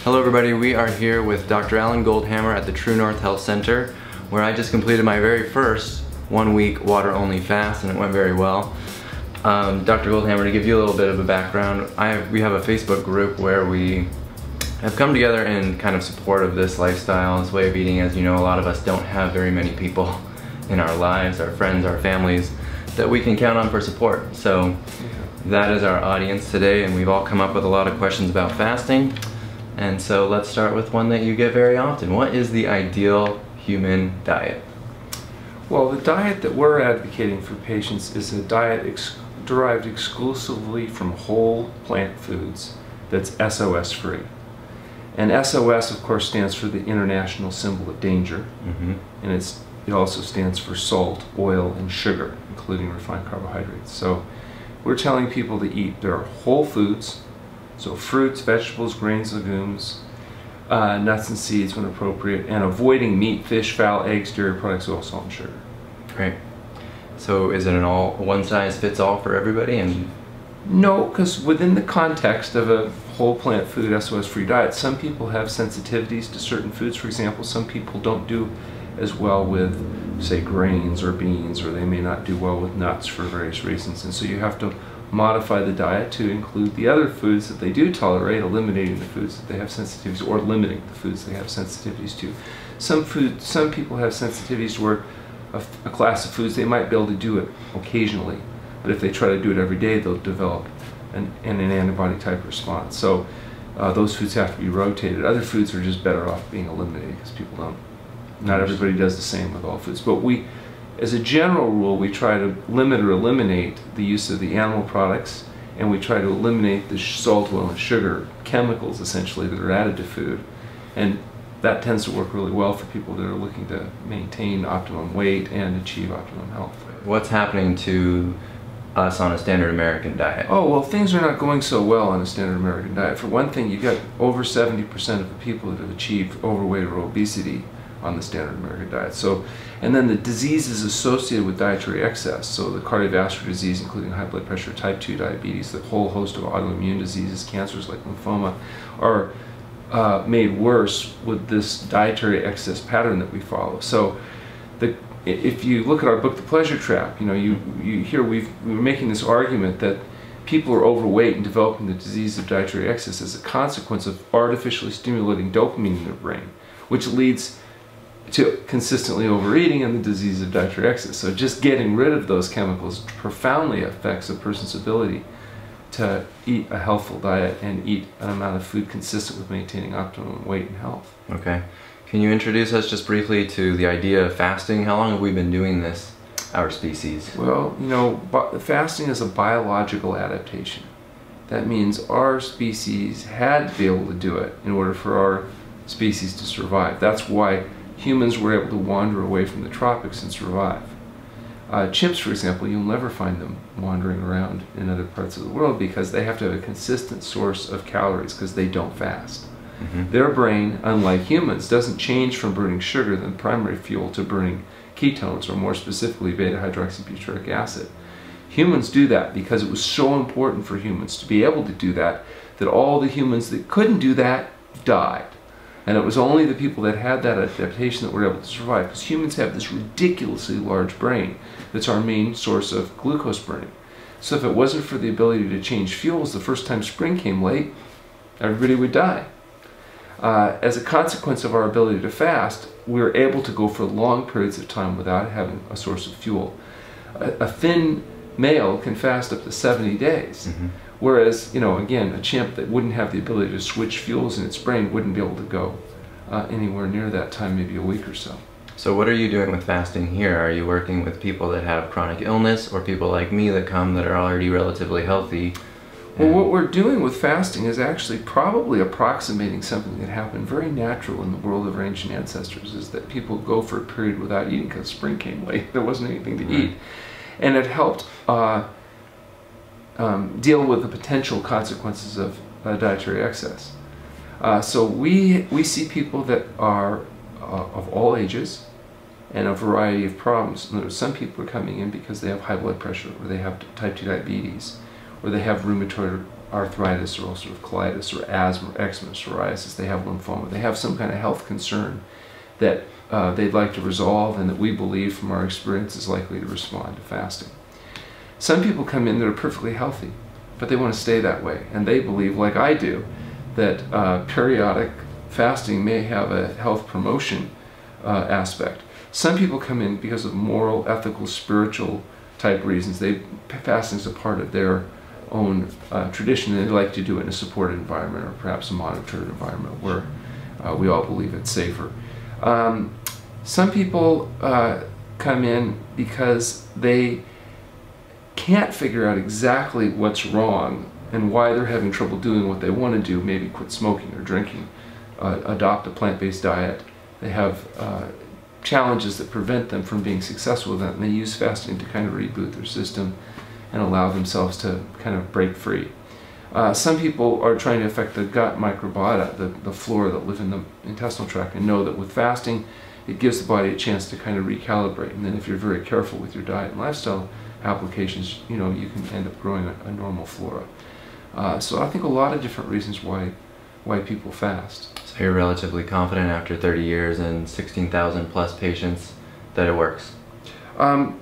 Hello everybody, we are here with Dr. Alan Goldhamer at the TrueNorth Health Center, where I just completed my very first 1-week water-only fast, and it went very well. Dr. Goldhamer, to give you a little bit of a background, we have a Facebook group where we have come together in kind of support of this lifestyle, this way of eating. As you know, a lot of us don't have very many people in our lives, our friends, our families, that we can count on for support. So that is our audience today, and we've all come up with a lot of questions about fasting. And so let's start with one that you get very often. What is the ideal human diet? Well, the diet that we're advocating for patients is a diet derived exclusively from whole plant foods that's SOS free. And SOS, of course, stands for the International Symbol of Danger. And it also stands for salt, oil, and sugar, including refined carbohydrates. So we're telling people to eat their whole foods, so fruits, vegetables, grains, legumes, nuts and seeds when appropriate, and avoiding meat, fish, fowl, eggs, dairy products, oil, salt, and sugar. Great. So is it an all one-size-fits-all for everybody? And no, because within the context of a whole plant food SOS-free diet, some people have sensitivities to certain foods. For example, some people don't do as well with, say, grains or beans, or they may not do well with nuts for various reasons. And so you have to modify the diet to include the other foods that they do tolerate, eliminating the foods that they have sensitivities, or limiting the foods they have sensitivities to. Some people have sensitivities where a class of foods, they might be able to do it occasionally, but if they try to do it every day, they'll develop an antibody type response. So those foods have to be rotated. Other foods are just better off being eliminated because people don't. Not everybody does the same with all foods, but as a general rule, we try to limit or eliminate the use of the animal products, and we try to eliminate the salt, oil, and sugar, chemicals essentially that are added to food. And that tends to work really well for people that are looking to maintain optimum weight and achieve optimum health. what's happening to us on a standard American diet? Oh, well, things are not going so well on a standard American diet. For one thing, you've got over 70% of the people that have achieved overweight or obesity on the standard American diet. So, and then the diseases associated with dietary excess, so the cardiovascular disease, including high blood pressure, type 2 diabetes, the whole host of autoimmune diseases, cancers like lymphoma, are made worse with this dietary excess pattern that we follow. So, if you look at our book, The Pleasure Trap, you know, you hear we're making this argument that people are overweight and developing the disease of dietary excess as a consequence of artificially stimulating dopamine in their brain, which leads to consistently overeating and the disease of dietary excess. So just getting rid of those chemicals profoundly affects a person's ability to eat a healthful diet and eat an amount of food consistent with maintaining optimum weight and health. Okay. Can you introduce us just briefly to the idea of fasting? How long have we been doing this, our species? Well, you know, fasting is a biological adaptation. That means our species had to be able to do it in order for our species to survive. That's why humans were able to wander away from the tropics and survive. Chimps, for example, you'll never find them wandering around in other parts of the world because they have to have a consistent source of calories because they don't fast. Their brain, unlike humans, doesn't change from burning sugar, the primary fuel, to burning ketones, or more specifically beta-hydroxybutyric acid. Humans do that because it was so important for humans to be able to do that, that all the humans that couldn't do that died. And it was only the people that had that adaptation that were able to survive, because humans have this ridiculously large brain that's our main source of glucose burning. So if it wasn't for the ability to change fuels, the first time spring came late, everybody would die. As a consequence of our ability to fast, we were able to go for long periods of time without having a source of fuel. A thin male can fast up to 70 days. Whereas, you know, again, a chimp that wouldn't have the ability to switch fuels in its brain wouldn't be able to go anywhere near that time, maybe a week or so. So what are you doing with fasting here? Are you working with people that have chronic illness, or people like me that come that are already relatively healthy? Well, what we're doing with fasting is actually probably approximating something that happened very natural in the world of our ancient ancestors, is that people go for a period without eating because spring came late. There wasn't anything to eat. And it helped deal with the potential consequences of dietary excess. So we see people that are of all ages and a variety of problems. Some people are coming in because they have high blood pressure, or they have type 2 diabetes, or they have rheumatoid arthritis or ulcerative colitis or asthma, or eczema, psoriasis. They have lymphoma. They have some kind of health concern that they'd like to resolve, and that we believe from our experience is likely to respond to fasting. Some people come in that are perfectly healthy, but they want to stay that way, and they believe, like I do, that periodic fasting may have a health promotion aspect. Some people come in because of moral, ethical, spiritual type reasons. Fasting is a part of their own tradition, and they like to do it in a supported environment, or perhaps a monitored environment where we all believe it's safer. Some people come in because they can't figure out exactly what's wrong and why they're having trouble doing what they want to do, maybe quit smoking or drinking, adopt a plant-based diet. They have challenges that prevent them from being successful with that, and they use fasting to kind of reboot their system and allow themselves to kind of break free. Some people are trying to affect the gut microbiota, the flora that live in the intestinal tract, and know that with fasting it gives the body a chance to kind of recalibrate, and then if you're very careful with your diet and lifestyle applications, you know, you can end up growing a normal flora. So I think a lot of different reasons why people fast. So you're relatively confident after 30 years and 16,000 plus patients that it works?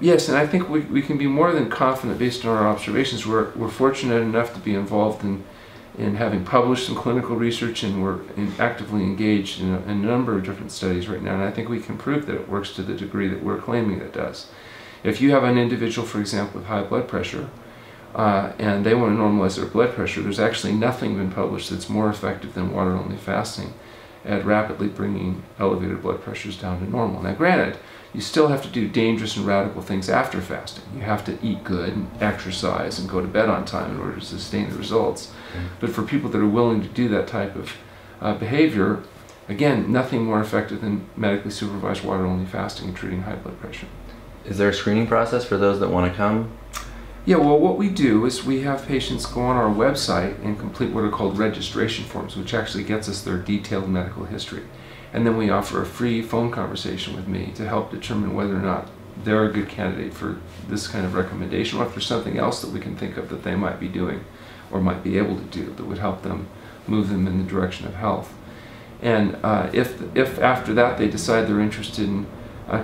Yes, and I think we can be more than confident based on our observations. We're fortunate enough to be involved in having published some clinical research, and we're actively engaged in a number of different studies right now, and I think we can prove that it works to the degree that we're claiming it does. If you have an individual, for example, with high blood pressure, and they want to normalize their blood pressure, there's actually nothing been published that's more effective than water-only fasting at rapidly bringing elevated blood pressures down to normal. Now granted, you still have to do dangerous and radical things after fasting. You have to eat good and exercise and go to bed on time in order to sustain the results. But for people that are willing to do that type of behavior, again, nothing more effective than medically supervised water-only fasting and treating high blood pressure. Is there a screening process for those that want to come? Yeah, well, what we do is we have patients go on our website and complete what are called registration forms, which actually gets us their detailed medical history. And then we offer a free phone conversation with me to help determine whether or not they're a good candidate for this kind of recommendation, or if there's something else that we can think of that they might be doing or might be able to do that would help them move them in the direction of health. And if after that they decide they're interested in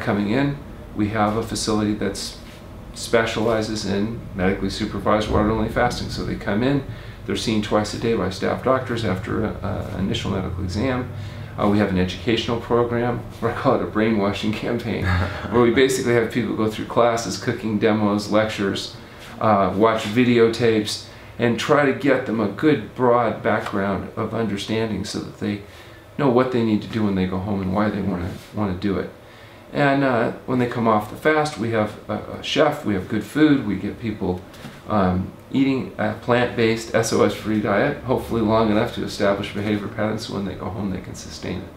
coming in, we have a facility that's specializes in medically supervised water-only fasting. So they come in, they're seen twice a day by staff doctors after an initial medical exam. We have an educational program, or I call it a brainwashing campaign, where we basically have people go through classes, cooking demos, lectures, watch videotapes, and try to get them a good broad background of understanding so that they know what they need to do when they go home and why they want to do it. And when they come off the fast, we have a chef, we have good food, we get people eating a plant-based, SOS-free diet, hopefully long enough to establish behavior patterns so when they go home they can sustain it.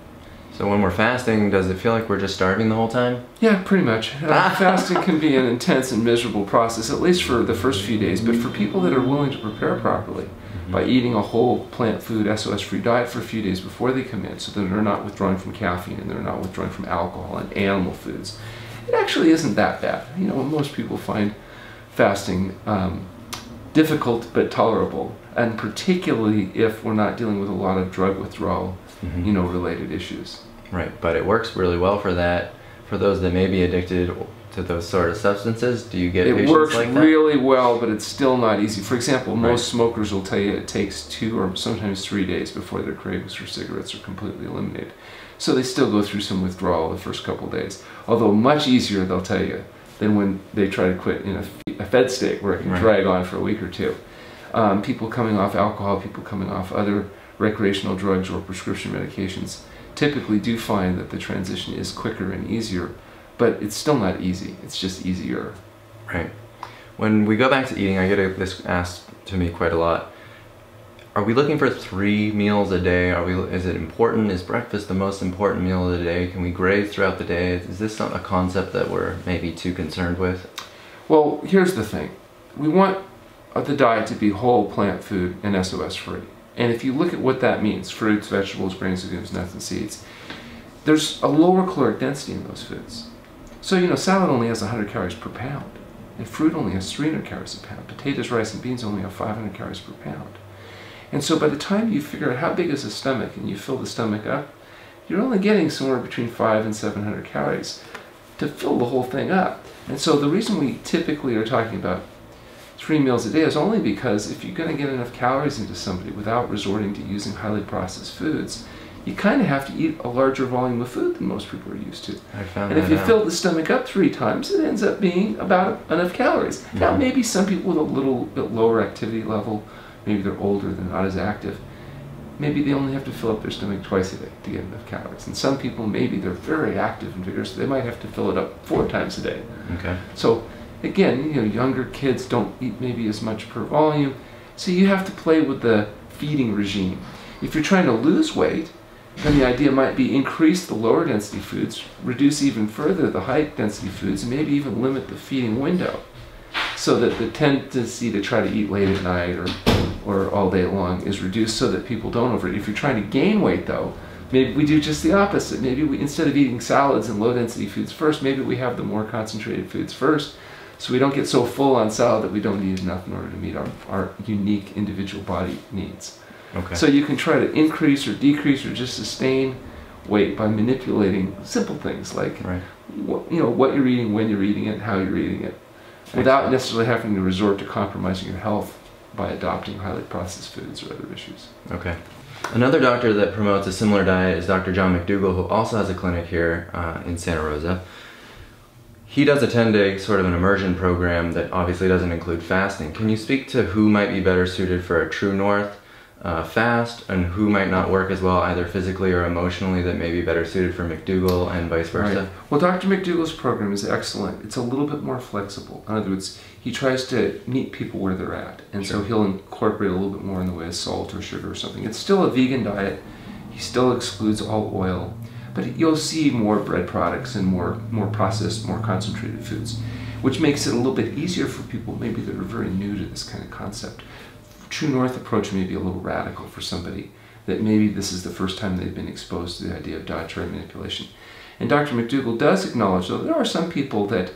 So when we're fasting, does it feel like we're just starving the whole time? Yeah, pretty much. Fasting can be an intense and miserable process, at least for the first few days, but for people that are willing to prepare properly, by eating a whole plant food, SOS-free diet for a few days before they come in, so that they're not withdrawing from caffeine and they're not withdrawing from alcohol and animal foods. It actually isn't that bad. You know, most people find fasting difficult but tolerable, and particularly if we're not dealing with a lot of drug withdrawal, you know, related issues. Right, but it works really well for that. For those that may be addicted to those sort of substances, do you get patients like that? It works really well, but it's still not easy. For example, most smokers will tell you it takes 2 or sometimes 3 days before their cravings for cigarettes are completely eliminated. So they still go through some withdrawal the first couple days, although much easier, they'll tell you, than when they try to quit in a fed state where it can drag on for a week or two. People coming off alcohol, people coming off other recreational drugs or prescription medications typically do find that the transition is quicker and easier, but it's still not easy. It's just easier. Right. When we go back to eating, I get this asked to me quite a lot. Are we looking for 3 meals a day? Is it important? Is breakfast the most important meal of the day? Can we graze throughout the day? Is this a concept that we're maybe too concerned with? Well, here's the thing. We want the diet to be whole plant food and SOS free. And if you look at what that means, fruits, vegetables, grains, legumes, nuts, and seeds, there's a lower caloric density in those foods. So, you know, salad only has 100 calories per pound, and fruit only has 300 calories per pound. Potatoes, rice, and beans only have 500 calories per pound. And so by the time you figure out how big is the stomach and you fill the stomach up, you're only getting somewhere between 500 and 700 calories to fill the whole thing up. And so the reason we typically are talking about 3 meals a day is only because if you're going to get enough calories into somebody without resorting to using highly processed foods, you kind of have to eat a larger volume of food than most people are used to. And if you fill the stomach up 3 times, it ends up being about enough calories. Mm-hmm. Now, maybe some people with a little bit lower activity level, maybe they're older, they're not as active, maybe they only have to fill up their stomach twice a day to get enough calories. And some people, maybe they're very active and vigorous, so they might have to fill it up 4 times a day. Okay. So again, younger kids don't eat maybe as much per volume, so you have to play with the feeding regime. If you're trying to lose weight, then the idea might be increase the lower density foods, reduce even further the high density foods, and maybe even limit the feeding window, so that the tendency to try to eat late at night or all day long is reduced so that people don't overeat. If you're trying to gain weight though, maybe we do just the opposite. Maybe we, instead of eating salads and low density foods first, maybe we have the more concentrated foods first, so we don't get so full on salad that we don't eat enough in order to meet our unique individual body needs. Okay. So you can try to increase or decrease or just sustain weight by manipulating simple things like what you're eating, when you're eating it, how you're eating it, without necessarily having to resort to compromising your health by adopting highly processed foods or other issues. Okay. Another doctor that promotes a similar diet is Dr. John McDougall, who also has a clinic here in Santa Rosa. He does a 10-day sort of an immersion program that obviously doesn't include fasting. Can you speak to who might be better suited for a TrueNorth fast, and who might not work as well either physically or emotionally that may be better suited for McDougall and vice versa? Right. Well, Dr. McDougall's program is excellent. It's a little bit more flexible. In other words, he tries to meet people where they're at, and so he'll incorporate a little bit more in the way of salt or sugar or something. It's still a vegan diet. He still excludes all oil, but you'll see more bread products and more processed, more concentrated foods, which makes it a little bit easier for people maybe that are very new to this kind of concept. TrueNorth approach may be a little radical for somebody that maybe this is the first time they've been exposed to the idea of dietary manipulation. And Dr. McDougall does acknowledge, though, there are some people that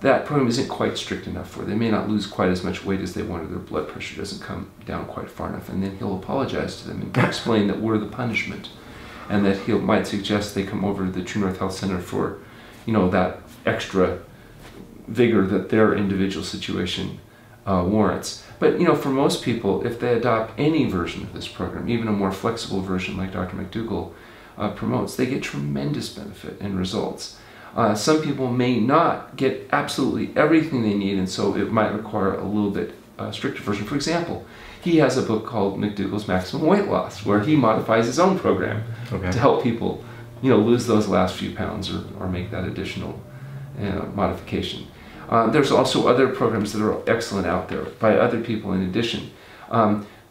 program isn't quite strict enough for. They may not lose quite as much weight as they want, or their blood pressure doesn't come down quite far enough, and then he'll apologize to them and explain that we're the punishment, and that he might suggest they come over to the TrueNorth Health Center for, that extra vigor that their individual situation warrants. But for most people, if they adopt any version of this program, even a more flexible version like Dr. McDougall promotes, they get tremendous benefit and results. Some people may not get absolutely everything they need, and so it might require a little bit stricter version. For example, he has a book called McDougall's Maximum Weight Loss, where he modifies his own program to help people lose those last few pounds or make that additional modification. There's also other programs that are excellent out there by other people in addition.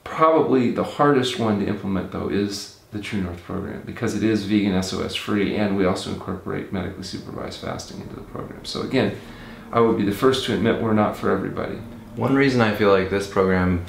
Probably the hardest one to implement, though, is the TrueNorth program, because it is vegan SOS free, and we also incorporate medically supervised fasting into the program. So again, I would be the first to admit we're not for everybody. One reason I feel like this program,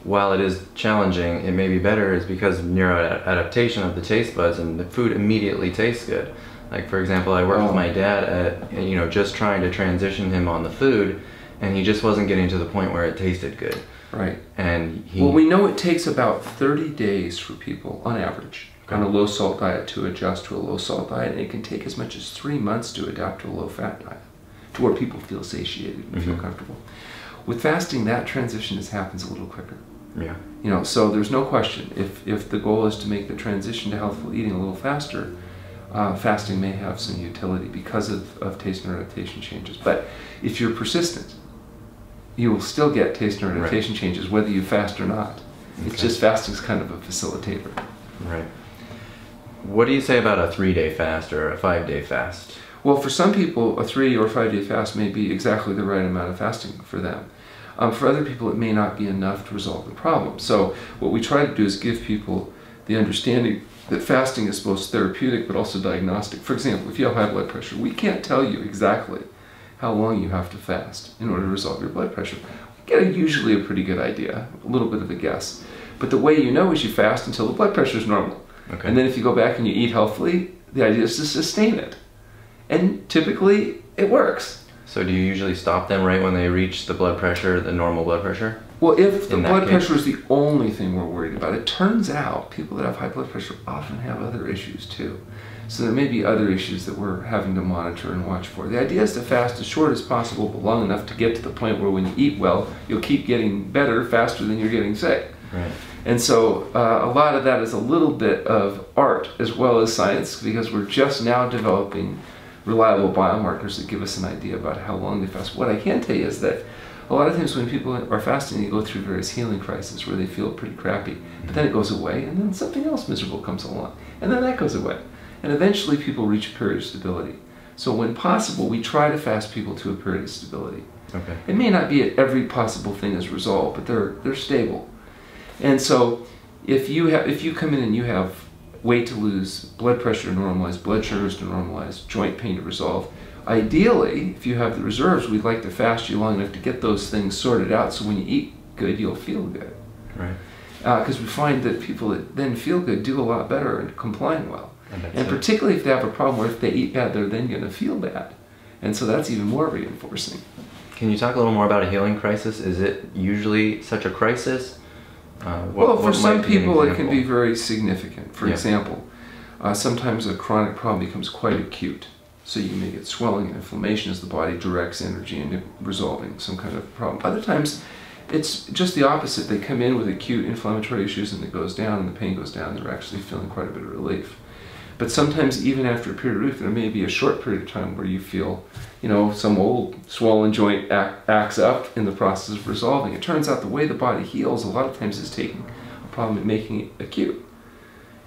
while it is challenging, it may be better, is because of neuroadaptation of the taste buds, and the food immediately tastes good. Like, for example, I worked with my dad at, just trying to transition him on the food, and he just wasn't getting to the point where it tasted good. Right. And well, we know it takes about 30 days for people, on average, on a low-salt diet to adjust to a low-salt diet, and it can take as much as 3 months to adapt to a low-fat diet, to where people feel satiated and feel comfortable. With fasting, that transition happens a little quicker. Yeah. So there's no question, if the goal is to make the transition to healthful eating a little faster, fasting may have some utility because of taste neuroadaptation changes. But if you're persistent, you will still get taste neuroadaptation changes whether you fast or not. It's just fasting's kind of a facilitator. Right. What do you say about a 3-day fast or a 5-day fast? Well, for some people, a 3 or 5-day fast may be exactly the right amount of fasting for them. For other people, it may not be enough to resolve the problem. So what we try to do is give people the understanding that fasting is both therapeutic but also diagnostic. For example, if you have high blood pressure, we can't tell you exactly how long you have to fast in order to resolve your blood pressure. We get usually a pretty good idea, a little bit of a guess. But the way you know is you fast until the blood pressure is normal. Okay. And then if you go back and you eat healthfully, the idea is to sustain it. And typically, it works. So do you usually stop them right when they reach the blood pressure, the normal blood pressure? Well, if the in that blood case? pressure is the only thing we're worried about, it turns out people that have high blood pressure often have other issues too. So there may be other issues that we're having to monitor and watch for. The idea is to fast as short as possible, but long enough to get to the point where when you eat well, you'll keep getting better faster than you're getting sick. Right. And so a lot of that is a little bit of art as well as science, because we're just now developing reliable biomarkers that give us an idea about how long they fast. What I can tell you is that a lot of times when people are fasting, they go through various healing crises where they feel pretty crappy, but then it goes away, and then something else miserable comes along, and then that goes away. And eventually people reach a period of stability. So when possible, we try to fast people to a period of stability. Okay. It may not be every possible thing is resolved, but they're stable. And so if you come in and you have weight to lose, blood pressure to normalize, blood sugars to normalize, joint pain to resolve, ideally, if you have the reserves, we'd like to fast you long enough to get those things sorted out so when you eat good, you'll feel good. Right. Because we find that people that then feel good do a lot better in complying well. And particularly if they have a problem where if they eat bad, they're then going to feel bad. And so that's even more reinforcing. Can you talk a little more about a healing crisis? Is it usually such a crisis? Well, for some people it can be example? very significant. For Yeah. example, sometimes a chronic problem becomes quite acute. So you may get swelling and inflammation as the body directs energy into resolving some kind of problem. Other times it's just the opposite. They come in with acute inflammatory issues and it goes down and the pain goes down. They're actually feeling quite a bit of relief. But sometimes even after a period of relief, there may be a short period of time where you feel, some old swollen joint acts up in the process of resolving. It turns out the way the body heals a lot of times is taking a problem and making it acute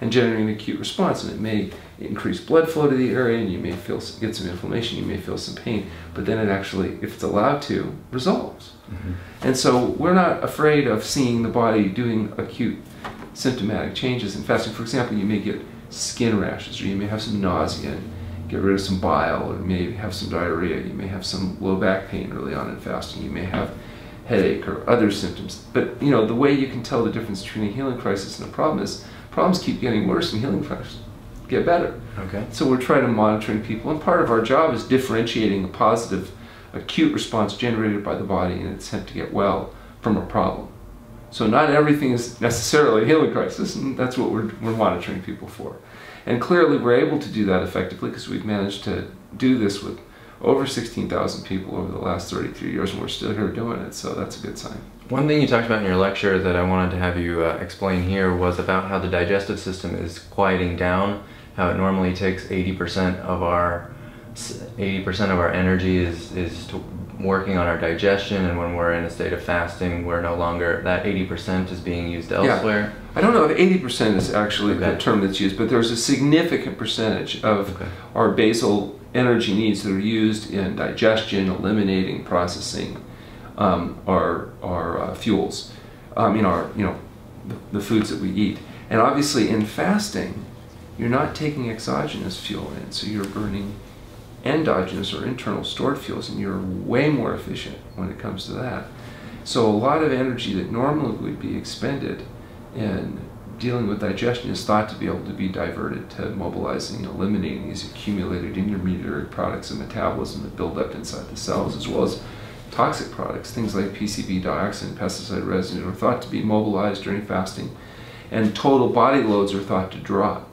and generating an acute response. And it may increase blood flow to the area and you may get some inflammation, you may feel some pain, but then it actually, if it's allowed to, resolves. Mm-hmm. And so we're not afraid of seeing the body doing acute symptomatic changes in fasting. For example, you may get skin rashes, or you may have some nausea and get rid of some bile, or maybe have some diarrhea, you may have some low back pain early on in fasting, you may have headache or other symptoms. But the way you can tell the difference between a healing crisis and a problem is problems keep getting worse and healing crises get better. Okay. So we're trying to monitoring people, and part of our job is differentiating a positive acute response generated by the body in its attempt to get well from a problem. So not everything is necessarily a healing crisis, and that's what we're monitoring people for. And clearly we're able to do that effectively because we've managed to do this with over 16,000 people over the last 33 years, and we're still here doing it, so that's a good sign. One thing you talked about in your lecture that I wanted to have you explain here was about how the digestive system is quieting down, how it normally takes 80% of our energy is working on our digestion, and when we're in a state of fasting, we're no longer, that 80% is being used elsewhere. Yeah. I don't know if 80% is actually the term that's used, but there's a significant percentage of our basal energy needs that are used in digestion, eliminating, processing our fuels, the foods that we eat. And obviously in fasting, you're not taking exogenous fuel in, so you're burning endogenous or internal stored fuels, and you're way more efficient when it comes to that. So a lot of energy that normally would be expended in dealing with digestion is thought to be able to be diverted to mobilizing and eliminating these accumulated intermediary products of metabolism that build up inside the cells, as well as toxic products. Things like PCB, dioxin, pesticide residue are thought to be mobilized during fasting, and total body loads are thought to drop.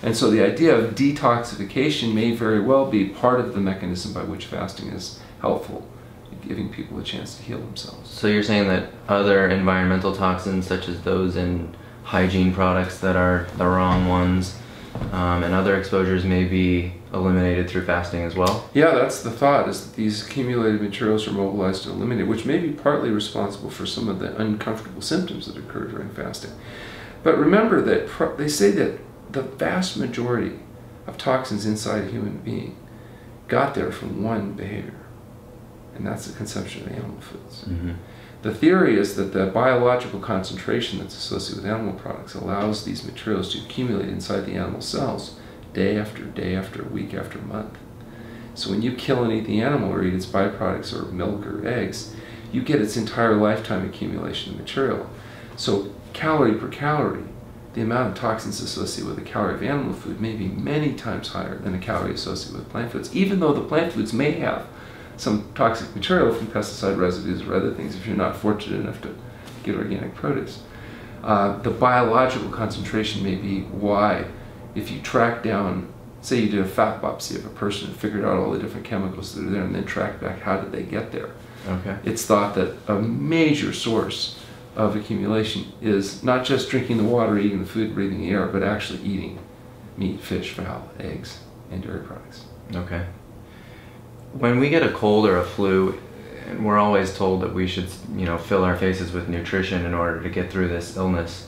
And so the idea of detoxification may very well be part of the mechanism by which fasting is helpful, giving people a chance to heal themselves. So you're saying that other environmental toxins, such as those in hygiene products that are the wrong ones, and other exposures may be eliminated through fasting as well? Yeah, that's the thought, is that these accumulated materials are mobilized and eliminated, which may be partly responsible for some of the uncomfortable symptoms that occur during fasting. But remember that they say that the vast majority of toxins inside a human being got there from one behavior, and that's the consumption of animal foods. Mm-hmm. The theory is that the biological concentration that's associated with animal products allows these materials to accumulate inside the animal cells day after week after month. So when you kill and eat the animal or eat its byproducts or milk or eggs, you get its entire lifetime accumulation of material. So calorie per calorie, the amount of toxins associated with a calorie of animal food may be many times higher than a calorie associated with plant foods, even though the plant foods may have some toxic material from pesticide residues or other things if you're not fortunate enough to get organic produce. The biological concentration may be why, if you track down, say you did a fat biopsy of a person and figured out all the different chemicals that are there and then tracked back how did they get there. Okay. It's thought that a major source of accumulation is not just drinking the water, eating the food, breathing the air, but actually eating meat, fish, fowl, eggs, and dairy products. Okay. When we get a cold or a flu, and we're always told that we should, fill our faces with nutrition in order to get through this illness.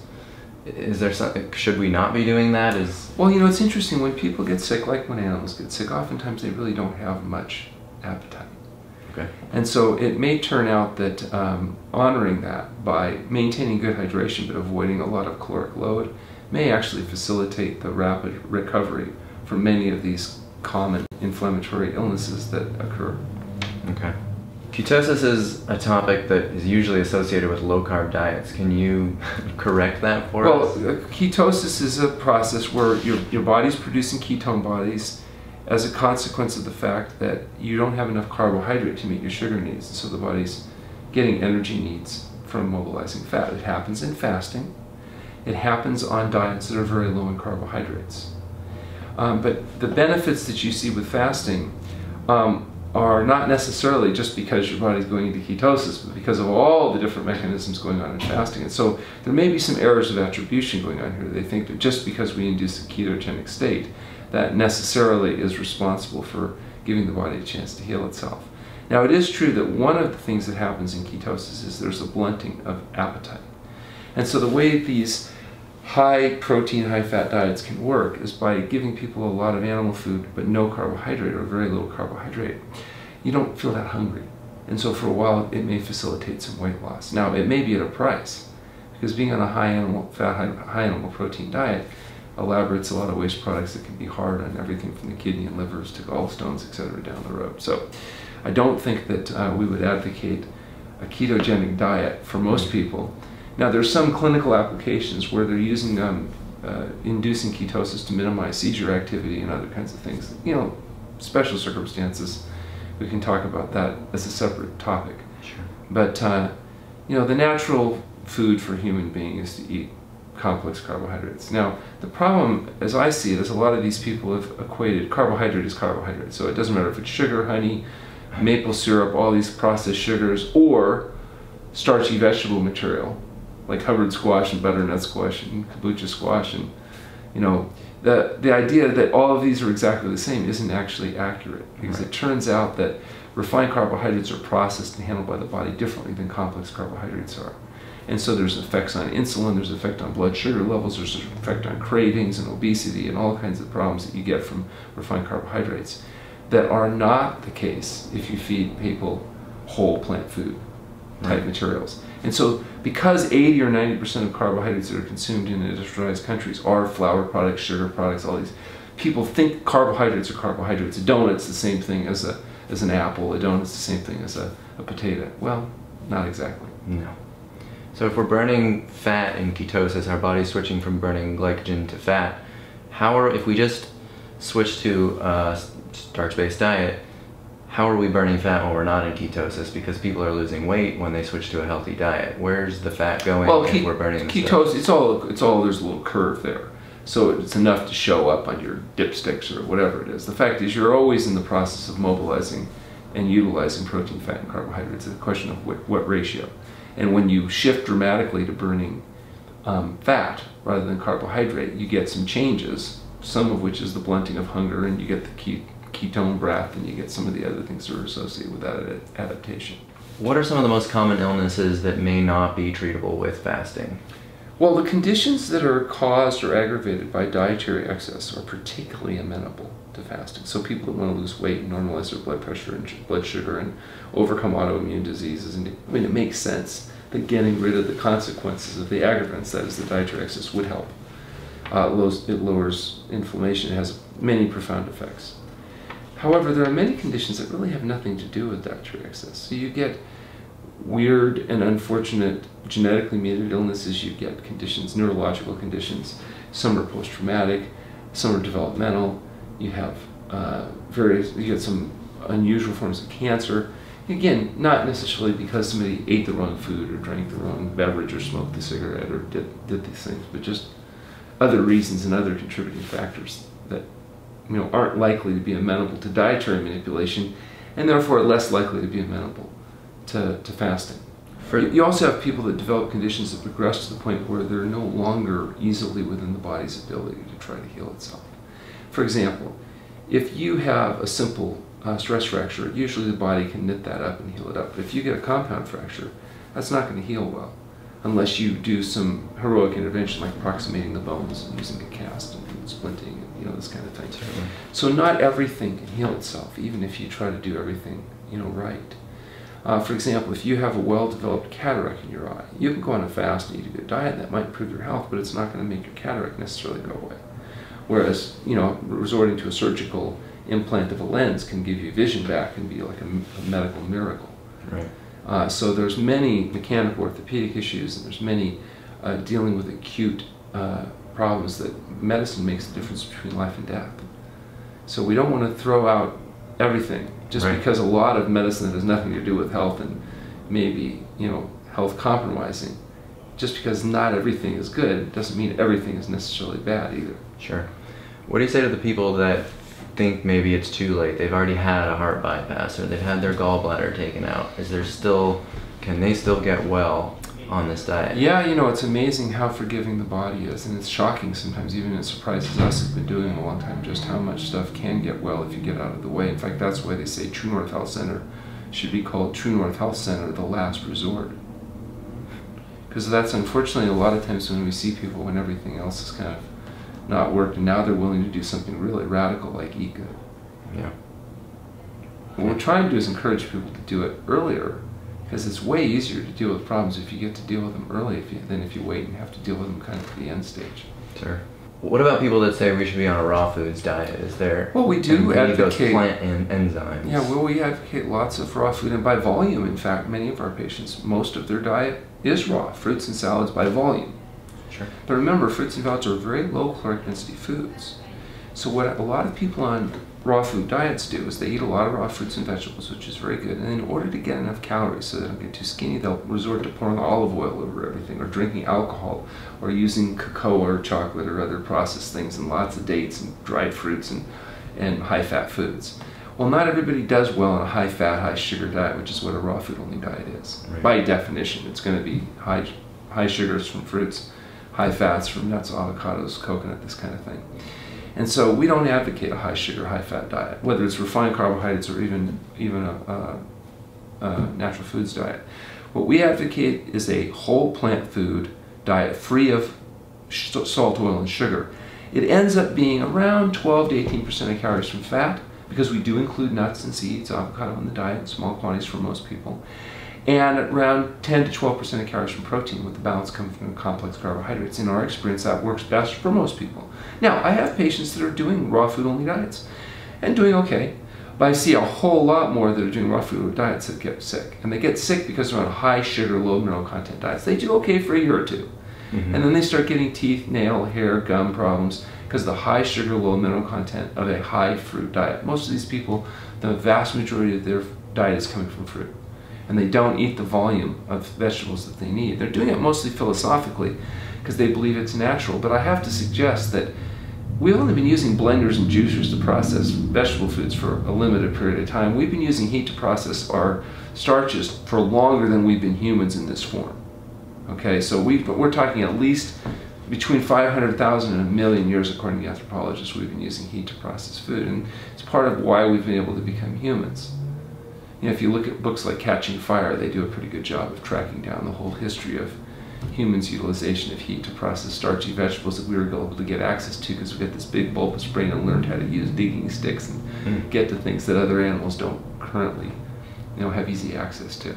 Is there something, should we not be doing that? Well, it's interesting, when people get sick, like when animals get sick, oftentimes they really don't have much appetite. Okay. And so it may turn out that honoring that by maintaining good hydration but avoiding a lot of caloric load may actually facilitate the rapid recovery from many of these common inflammatory illnesses that occur. Okay. Ketosis is a topic that is usually associated with low-carb diets. Can you correct that for us? Well, ketosis is a process where your body's producing ketone bodies as a consequence of the fact that you don't have enough carbohydrate to meet your sugar needs. And so the body's getting energy needs from mobilizing fat. It happens in fasting. It happens on diets that are very low in carbohydrates. But the benefits that you see with fasting are not necessarily just because your body's going into ketosis, but because of all the different mechanisms going on in fasting. And so there may be some errors of attribution going on here. They think that just because we induce a ketogenic state, that necessarily is responsible for giving the body a chance to heal itself. Now, it is true that one of the things that happens in ketosis is there's a blunting of appetite. And so the way these high protein, high fat diets can work is by giving people a lot of animal food but no carbohydrate or very little carbohydrate. You don't feel that hungry. And so for a while it may facilitate some weight loss. Now, it may be at a price, because being on a high animal fat, high animal protein diet elaborates a lot of waste products that can be hard on everything from the kidney and livers to gallstones, etc. down the road. So I don't think that we would advocate a ketogenic diet for most people. Now, there's some clinical applications where they're using inducing ketosis to minimize seizure activity and other kinds of things. Special circumstances, we can talk about that as a separate topic. Sure. But the natural food for a human being is to eat complex carbohydrates. Now, the problem, as I see it, is a lot of these people have equated carbohydrate as carbohydrate. So it doesn't matter if it's sugar, honey, maple syrup, all these processed sugars, or starchy vegetable material like Hubbard squash and butternut squash and kombucha squash, and the idea that all of these are exactly the same isn't actually accurate, because It turns out that refined carbohydrates are processed and handled by the body differently than complex carbohydrates are. And so there's effects on insulin, there's effect on blood sugar levels, there's an effect on cravings and obesity and all kinds of problems that you get from refined carbohydrates that are not the case if you feed people whole plant food type materials. And so because 80 or 90% of carbohydrates that are consumed in industrialized countries are flour products, sugar products, all these, people think carbohydrates are carbohydrates. A donut's the same thing as an apple, a donut's the same thing as a potato. Well, not exactly. No. So if we're burning fat in ketosis, our body's switching from burning glycogen to fat, if we just switch to a starch-based diet, how are we burning fat when we're not in ketosis? Because people are losing weight when they switch to a healthy diet. Where's the fat going if we're burning the ketosis? It's all there's a little curve there. So it's enough to show up on your dipsticks or whatever it is. The fact is you're always in the process of mobilizing and utilizing protein, fat, and carbohydrates. It's a question of what ratio. And when you shift dramatically to burning fat rather than carbohydrate, you get some changes, some of which is the blunting of hunger, and you get the ketone breath, and you get some of the other things that are associated with that adaptation. What are some of the most common illnesses that may not be treatable with fasting? Well, the conditions that are caused or aggravated by dietary excess are particularly amenable to fasting. So people that want to lose weight, normalize their blood pressure and blood sugar, and overcome autoimmune diseases, and it makes sense that getting rid of the consequences of the aggravants, that is the dietary excess, would help. It lowers inflammation. It has many profound effects. However, there are many conditions that really have nothing to do with dietary excess. So you get weird and unfortunate genetically mediated illnesses, you get conditions, neurological conditions. Some are post-traumatic, some are developmental. You have you get some unusual forms of cancer, Again, not necessarily because somebody ate the wrong food or drank the wrong beverage or smoked the cigarette or did these things, but just other reasons and other contributing factors that aren't likely to be amenable to dietary manipulation, and therefore less likely to be amenable to fasting. You also have people that develop conditions that progress to the point where they're no longer easily within the body's ability to try to heal itself. For example, if you have a simple stress fracture, usually the body can knit that up and heal it up. But if you get a compound fracture, that's not going to heal well unless you do some heroic intervention like approximating the bones and using a cast and splinting and this kind of thing. Certainly. So not everything can heal itself, even if you try to do everything right. For example, if you have a well-developed cataract in your eye, you can go on a fast and eat a good diet, and that might improve your health, but it's not going to make your cataract necessarily go away. Whereas, resorting to a surgical implant of a lens can give you vision back and be like a medical miracle. Right. So there's many mechanical orthopedic issues, and there's many dealing with acute problems that medicine makes the difference between life and death. So we don't want to throw out everything just right. because a lot of medicine that has nothing to do with health and maybe health compromising, just because not everything is good doesn't mean everything is necessarily bad either. Sure. What do you say to the people that think maybe it's too late? They've already had a heart bypass or they've had their gallbladder taken out. Can they still get well on this diet? Yeah, it's amazing how forgiving the body is, and it's shocking sometimes, even it surprises us who've been doing it a long time, just how much stuff can get well if you get out of the way. In fact, that's why they say TrueNorth Health Center should be called TrueNorth Health Center, the last resort. Because that's unfortunately a lot of times when we see people when everything else has kind of not worked, and now they're willing to do something really radical like eat good. Yeah. What we're trying to do is encourage people to do it earlier, because it's way easier to deal with problems if you get to deal with them early than if you wait and have to deal with them kind of at the end stage. Sure. What about people that say we should be on a raw foods diet? Is there? Well, we do advocate those plant enzymes. Yeah, well, we advocate lots of raw food, and by volume, in fact, many of our patients, most of their diet is raw, fruits and salads by volume. Sure. But remember, fruits and salads are very low caloric density foods. So what a lot of people on raw food diets do is they eat a lot of raw fruits and vegetables, which is very good, and in order to get enough calories so they don't get too skinny, they'll resort to pouring olive oil over everything, or drinking alcohol, or using cocoa or chocolate or other processed things, and lots of dates and dried fruits and high-fat foods. Well, not everybody does well on a high-fat, high-sugar diet, which is what a raw food-only diet is. Right. By definition, it's going to be high sugars from fruits, high fats from nuts, avocados, coconut, this kind of thing. And so we don't advocate a high sugar, high fat diet, whether it's refined carbohydrates or even a natural foods diet. What we advocate is a whole plant food diet free of salt, oil, and sugar. It ends up being around 12 to 18% of calories from fat, because we do include nuts and seeds, avocado in the diet in small quantities for most people, and around 10 to 12% of calories from protein, with the balance coming from complex carbohydrates. In our experience, that works best for most people. Now, I have patients that are doing raw food only diets and doing okay, but I see a whole lot more that are doing raw food diets that get sick. And they get sick because they're on high sugar, low mineral content diets. They do okay for a year or two. Mm-hmm. And then they start getting teeth, nail, hair, gum problems because of the high sugar, low mineral content of a high fruit diet. Most of these people, the vast majority of their diet is coming from fruit, and they don't eat the volume of vegetables that they need. They're doing it mostly philosophically because they believe it's natural, but I have to suggest that we've only been using blenders and juicers to process vegetable foods for a limited period of time. We've been using heat to process our starches for longer than we've been humans in this form. Okay, so we're talking at least between 500,000 and 1 million years, according to anthropologists, we've been using heat to process food, and it's part of why we've been able to become humans. You know, if you look at books like Catching Fire, they do a pretty good job of tracking down the whole history of humans' utilization of heat to process starchy vegetables that we were able to get access to because we got this big bulbous brain and learned how to use digging sticks and get to things that other animals don't currently, have easy access to.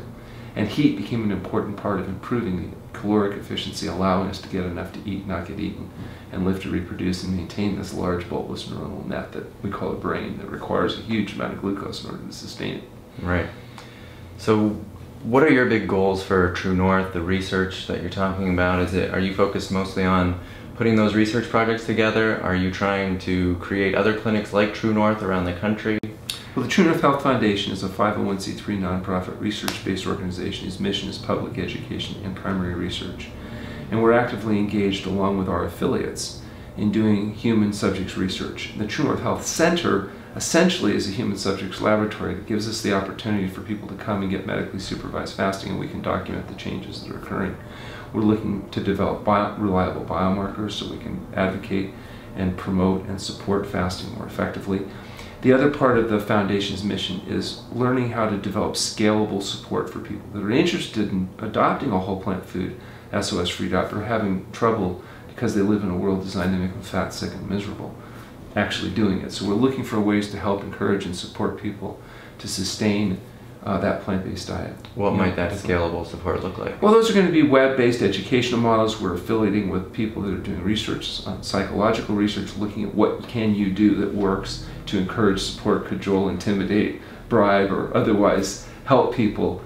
And heat became an important part of improving the caloric efficiency, allowing us to get enough to eat, not get eaten, and live to reproduce and maintain this large bulbous neuronal net that we call a brain that requires a huge amount of glucose in order to sustain it. Right. So what are your big goals for TrueNorth, the research that you're talking about? Are you focused mostly on putting those research projects together? Are you trying to create other clinics like TrueNorth around the country? Well, the TrueNorth Health Foundation is a 501c3 nonprofit research-based organization whose mission is public education and primary research. And we're actively engaged along with our affiliates in doing human subjects research. The TrueNorth Health Center essentially is a human subjects laboratory that gives us the opportunity for people to come and get medically supervised fasting, and we can document the changes that are occurring. We're looking to develop reliable biomarkers so we can advocate and promote and support fasting more effectively. The other part of the foundation's mission is learning how to develop scalable support for people that are interested in adopting a whole plant food SOS-free diet but are having trouble because they live in a world designed to make them fat, sick, and miserable actually doing it. So we're looking for ways to help encourage and support people to sustain that plant-based diet. What might that scalable support look like? Well, those are going to be web-based educational models. We're affiliating with people that are doing research, psychological research, looking at what can you do that works to encourage, support, cajole, intimidate, bribe, or otherwise help people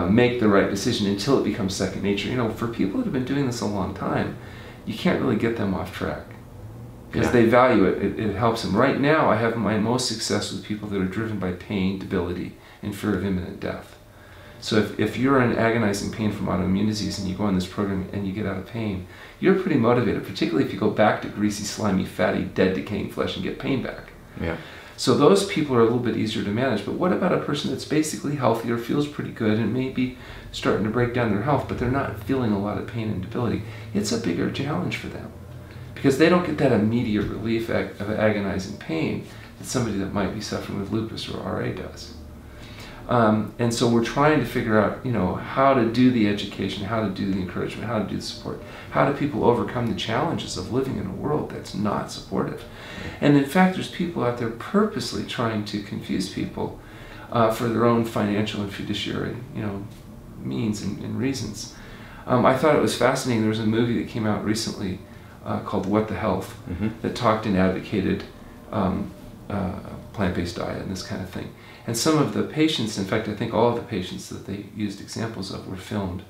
make the right decision until it becomes second nature. You know, for people that have been doing this a long time, you can't really get them off track because they value it. It helps them. Right now, I have my most success with people that are driven by pain, debility, and fear of imminent death. So if you're in agonizing pain from autoimmune disease and you go on this program and you get out of pain, you're pretty motivated, particularly if you go back to greasy, slimy, fatty, dead, decaying flesh and get pain back. Yeah. So those people are a little bit easier to manage. But what about a person that's basically healthy or feels pretty good and maybe starting to break down their health, but they're not feeling a lot of pain and debility? It's a bigger challenge for them because they don't get that immediate relief of agonizing pain that somebody that might be suffering with lupus or RA does. And so we're trying to figure out, you know, how to do the education, how to do the encouragement, how to do the support. How do people overcome the challenges of living in a world that's not supportive? And in fact, there's people out there purposely trying to confuse people for their own financial and fiduciary, you know, means and reasons. I thought it was fascinating. There was a movie that came out recently called What the Health that talked and advocated plant-based diet and this kind of thing. And some of the patients, in fact, I think all of the patients that they used examples of were filmed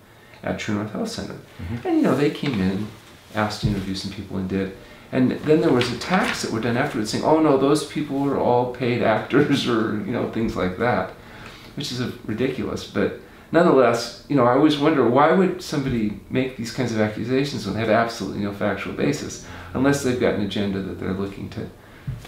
at TrueNorth Health Center. And, you know, they came in, asked to interview some people and did. And then there was attacks that were done afterwards saying, oh no, those people were all paid actors or, you know, things like that, which is ridiculous. But nonetheless, you know, I always wonder, why would somebody make these kinds of accusations when they have absolutely no factual basis, unless they've got an agenda that they're looking to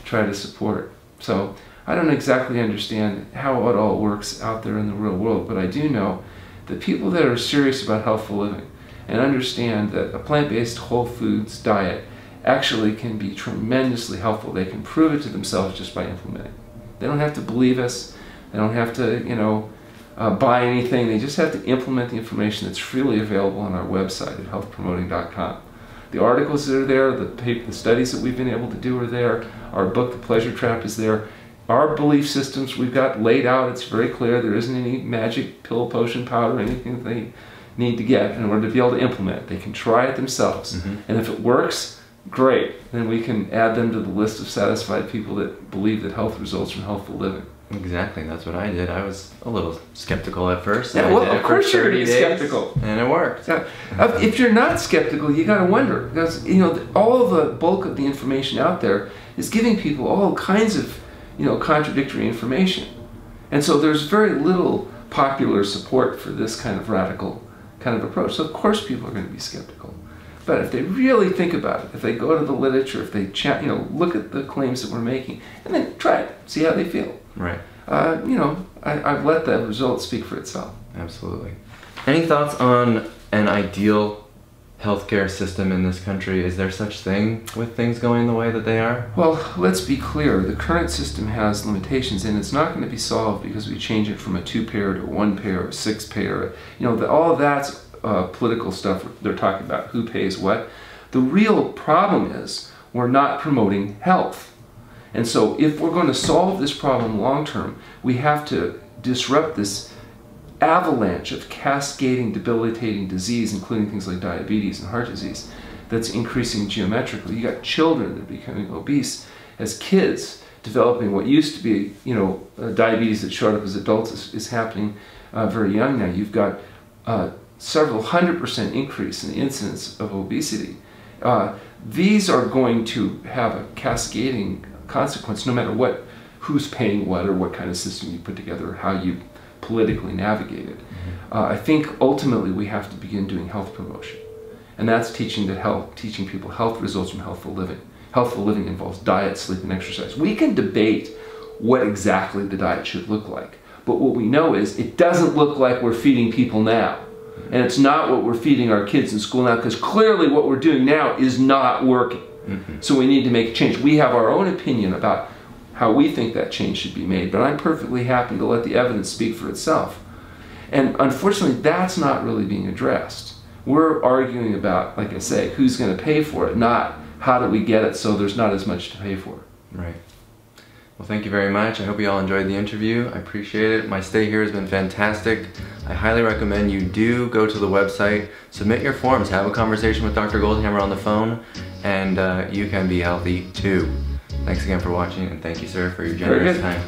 try to support. So I don't exactly understand how it all works out there in the real world, but I do know that people that are serious about healthful living and understand that a plant-based whole foods diet actually can be tremendously helpful. They can prove it to themselves just by implementing. They don't have to believe us. They don't have to, you know, buy anything. They just have to implement the information that's freely available on our website at healthpromoting.com. The articles that are there, the studies that we've been able to do are there. Our book, The Pleasure Trap, is there. Our belief systems we've got laid out. It's very clear. There isn't any magic pill, potion, powder, anything that they need to get in order to be able to implement it. They can try it themselves. And if it works, great. Then we can add them to the list of satisfied people that believe that health results from healthful living. Exactly, that's what I did. I was a little skeptical at first. Yeah, well, of course you're going to be skeptical. And it worked. Yeah. If you're not skeptical, you got to wonder. Because, you know, all of the bulk of the information out there is giving people all kinds of, you know, contradictory information. And so there's very little popular support for this kind of radical kind of approach. So of course people are going to be skeptical. But if they really think about it, if they go to the literature, if they you know, look at the claims that we're making, and then try it, see how they feel. Right. You know, I've let the results speak for itself. Absolutely. Any thoughts on an ideal healthcare system in this country? Is there such thing with things going the way that they are? Well, let's be clear. The current system has limitations, and it's not going to be solved because we change it from a 2-payer to a 1-payer or a 6-payer. You know, all of that's political stuff they're talking about, who pays what. The real problem is we're not promoting health. And so if we're going to solve this problem long term, we have to disrupt this avalanche of cascading, debilitating disease, including things like diabetes and heart disease, that's increasing geometrically. You got children that are becoming obese as kids, developing what used to be, you know, diabetes that showed up as adults is happening very young now. You've got several 100% increase in the incidence of obesity. These are going to have a cascading consequence no matter who's paying what or what kind of system you put together or how you politically navigate it. I think ultimately we have to begin doing health promotion. And that's teaching people health results from healthful living. Healthful living involves diet, sleep, and exercise. We can debate what exactly the diet should look like. But what we know is it doesn't look like we're feeding people now. And it's not what we're feeding our kids in school now, because clearly what we're doing now is not working. So we need to make a change. We have our own opinion about how we think that change should be made, but I'm perfectly happy to let the evidence speak for itself. And unfortunately, that's not really being addressed. We're arguing about, like I say, who's going to pay for it, not how do we get it so there's not as much to pay for. Right. Well, thank you very much. I hope you all enjoyed the interview. I appreciate it. My stay here has been fantastic. I highly recommend you do go to the website, submit your forms, have a conversation with Dr. Goldhamer on the phone, and you can be healthy too. Thanks again for watching, and thank you, sir, for your generous time.